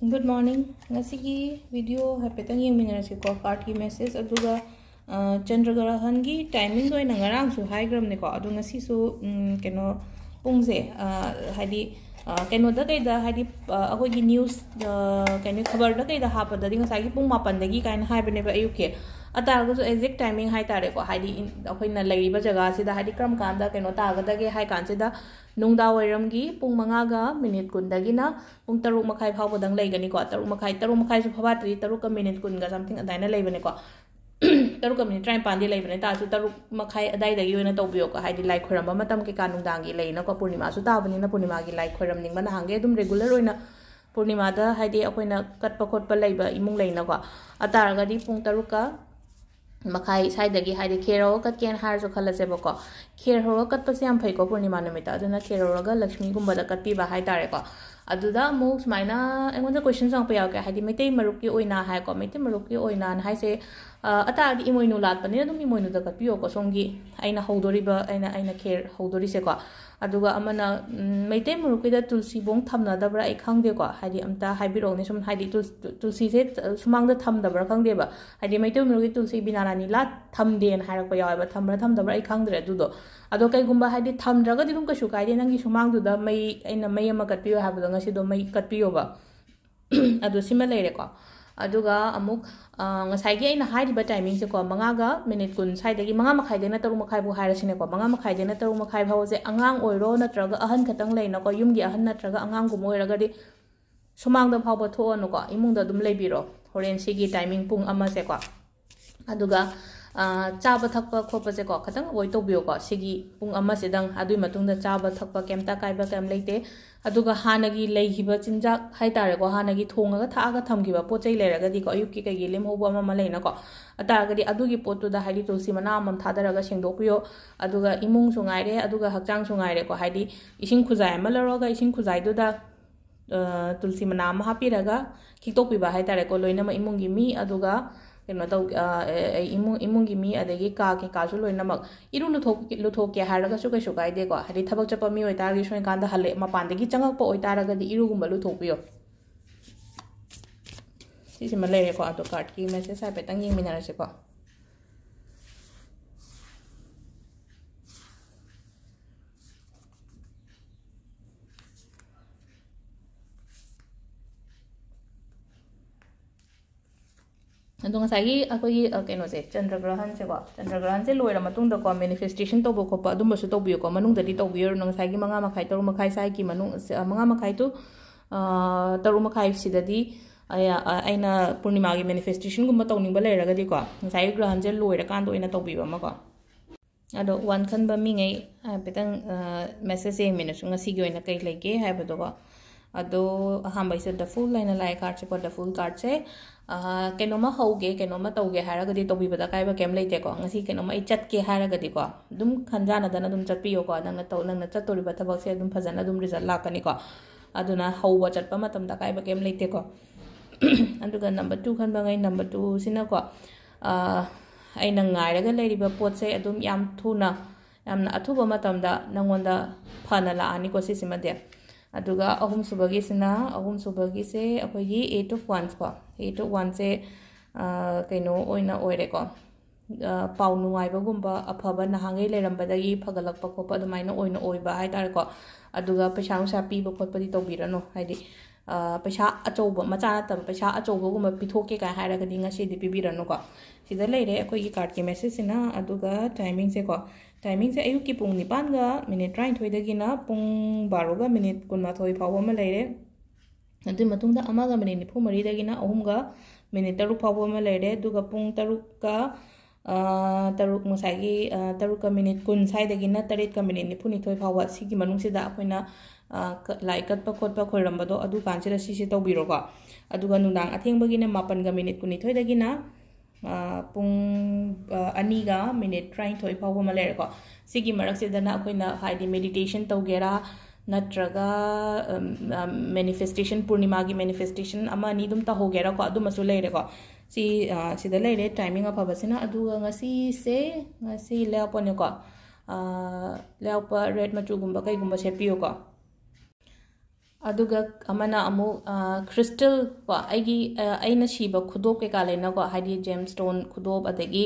Good morning. Ngasigi video hapetang yengminarasiko card ki message aduga Chandragrahan gi timing do ina ngarang su higram ne ko adu ngasi su keno pungse hadi keno da kai da hadi akoi gi news keno khabar da kai da hapa da dinga sagi pung mapan da gi kain hai bane ba ayuke atar go exact timing hai tare ko hadi akoi na lai ba jaga si da hadi kram kan da keno ta ga da ge hai kan si da nungda wairam gi pung manga ga minute kun da gi na pung taruk makhai phau bodang lai gani ko taruk makhai su phaba tri taruk ka minute kun ga something adaina lai bane ko taruk ka minute try pandi lai bane ta su taruk makhai adai da gi na to biyo ko hadi lai khoram ba matam ke kanung dang gi lai na ko purnima su ta bani na purnima gi lai khoram ning ba na hange dum regular oina purnima da hadi akoina katpa khotpa lai ba imung lai na ko atar ga di pung taruk ka makai side dagi haide khero kat ken har so khala se bako khero kat pa se am phai ko purnima namita aduna khero ga lakshmi gumba da kat pi ba hai tare ko aduda mu smaina engon da question sang pa yaw ka haide meitei marup ki oina hai ko meitei marup ki oina an hai se ata di imoinu lat pani dum imoinu da kat pi ko songi aina hodori ba aina kher hodori se ko aduga amana meitei marup ki da tulsi bong thamna da bra ai khang de ko haide amta haibiro ni sum haide tulsi se sumang da tham da bra khang de ba haide meitei marup ki tulsi binana ni lat tham den hairak pa yaw ba thamra tham da bra ai khang de adudo ado kai gumba haide tham draga di dum ka shu kai de nangi sumang du da mai aina mai ama kat pi ha ba ngasi do mai kat pi ba adu sima leire ko aduga amuk ngasai gi aina haidi ba timing se ko manga ga minute kun sai dagi manga makhai de na taru makhai bu haira sine ko manga makhai de na taru makhai bhaw se angang oiro natraga ahan khatang leina ko yum gi ahan natraga angang gu moira ga di sumang da bhaw ba tho no ko imung da dum leibiro horen sigi timing pung ama se ko aduga chaba thakpa khopa se ko khatang oi to bio ko sigi pung ama se dang adui matung da chaba thakpa kemta kai ba kem leite aduga hanagi leihiba chinjak hai tare ko hanagi thonga ga tha ga thamgiba pochai leraga di ko ayuk ki kai gi lem hoba ma leina ko ata ga di adugi potu da haidi tulsi mana mam thadara ga sengdok piyo aduga imung sungai re aduga hakchang sungai re ko haidi ising khuzai ma laro ga ising khuzai du da tulsi mana ma hapi raga khiktok pi ba hai tare ko loina ma imung gi mi aduga keno tau imung gi mi adagi ka ke ka su loina mak iru luthok ke haraga su kai su kai de ko hadi thabak chapa mi oi tar gi soin kan da hale ma pan de gi changak po oi taraga di iru gumba luthok piyo si sima le ko ato card ki message sai petang yeng minara se ko ngasagi akoi keno se Chandragrahan se ko Chandragrahan se loira matung da ko manifestation to bo ko pa dum su to biyo ko manung da di to biyo ngasagi manga makhai taru makhai sai ki manung manga makhai tu taru makhai si da di aina purnima gi manifestation gum to ning ba leira ga di ko ngasagi grahan je loira kan do ina to biyo ma ko ado wan khan ba mi ngai petang message e mena su ngasi gi oina kai lege hai ba do ko ado ahamba is the full line like card se ko the full card se kenoma hoge kenoma toge haraga di tobi bada kai ba kem leite ko ngasi kenoma I chat ke haraga di ko dum khanjana dana dum chat piyo ko nang to nang chat tori ba thabak se dum phajana dum result lakani ko aduna howa chat pa matam da kai ba kem leite ko aduga number 2 khan ba ngai number 2 sina ko ai nang ngai raga leiri ba pot se adum yam thuna yamna athuba matam da nangonda phana la ani ko sisima de aduga ahum subagi sina ahum subagi se akogi 8 of 1 ko 8 of 1 se kaino oina oire ko pau nuai ba gumba aphaba nahangai lerambadagi phagalakpa khopa adumaina oina oiba hai tar ko aduga paisa nusa pi ba khotpadi tobirano haidi paisa achouba macha ta paisa achouba gumba pithoke ka hairaga dinga se di pibirano ko sida leire akogi card ki message sina aduga timing se ko timing se ayuk ki pung 9 ga minute 30 dagi na pung 12 ga minute 13 phawa ma leire adu matung da ama ga minute 9 dagi na ahum ga minute 3 phawa ma leire duga pung 3 ka taruk musagi 3 ka minute 10 sai dagi na 3 ka minute 9 phawa sigi manung se da akoina like kat pa khot pa khoiramba do adu kan se da si to biro ko aduga nundang atheng bagi na 9 ga minute 9 dagi na pung aniga minute 30 phawa ma leire ko sigi marak se dana akoina haidi meditation togera natraga manifestation purnima gi manifestation ama ni dum ta hogera ko adu masu leire ko si sida leire timing of abasina aduga ngasi leapone ko leapa red machu gumba kai gumba se piyo ko अदुगा Amna Amu crystal को अइना sieve खुदोप के का लेना को Heidi gemstone खुदोप अदगी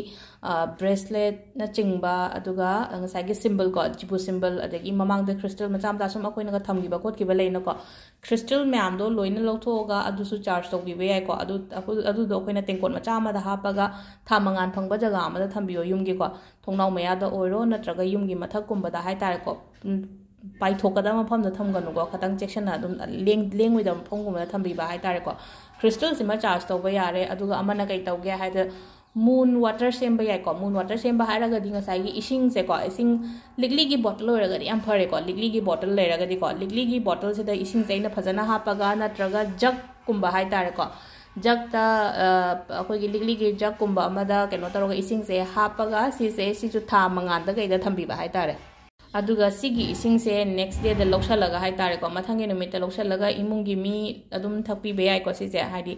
bracelet न चिंगबा अदुगा ngसाइगे symbol को जिबु symbol अदगी ममांग the crystal मचाम दा सुम अकोइना थमगिबा कोटगिबा लेना को क्रिस्टल मैम दो लोइना लौथोगा अदुसु चार्ज तौगिबे याय को अदु दो अकोइना तेंकोन मचाम दा हापागा थामंगान फंगबा जगह अमदा थंबियो युमगी को थोंनाव मयादा ओइरो नत्रगा युमगी मथक कुंबदा हाय तारे को पाइथोकदा मफम थमगनुको खतंग चेक्शन लेंगुद मफम थम्बीबा हाइतारेको क्रिस्टल सिमा चार्ज तौबा यारे अदुगा अमना कई तौगे हाइद मून वाटर सेम याको मून वाटर सेम हाइरगदी ngसाइगी इसिंग से को इसिंग लिगली की बोतल होरगदी याम फरेको लिगली की बोतल लेरगदी को लिगली की बोतल से इसिंग सेना फजना हापगा नत्रगा जग कुंबा हाइतारेको जग ता अखोगी लिगली की जग कुंबा अमदा केनो तरोगा इसिंग से हापगा सिसे सिजु था मंगादा गैदा थम्बीबा हाइतारे अदुगा सिगी इसिंग से नेक्स्ट डे द लौसलगा हाय तारे को मथंगे नुमित लौसलगा इमुंगी मी अदुम थपी बेयाय को सिसे हाइदी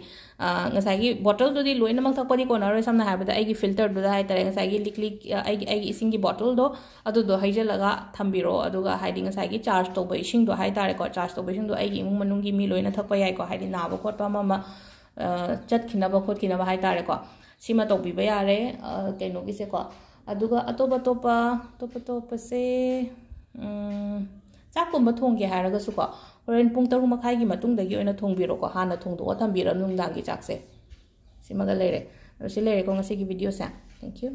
ngसाइगी बोतल दुदी लोइन मक थपदी को नरो समना हाबदा आइगी फिल्टर दुदा हाय तारे ngसाइगी लिकली आइगी इसिंग की बोतल दो अदु दो हाइजलगा थंबिरो अदुगा हाइदी ngसाइगी चार्ज तोबो इसिंग दो हाय तारे को चार्ज तोबो इसिंग दो आइगी इमुंग मनुंगी मी लोइन थपा याय को हाइदी नाबो खोटपा ममा चटखिनबा खोटखिनबा हाय तारे को सिमा तोबिबा यारे केनोगी से को अदुगा अतोप से चाकुम थोंगे हारगसुको होरेन पुंग 6 की मतुंगदगी ओइना थोंबिरोको हाना थोंदो थंबिरो नुंगदांगी चाकसे सिमगा लेरे को ngasi की वीडियो से थैंक यू।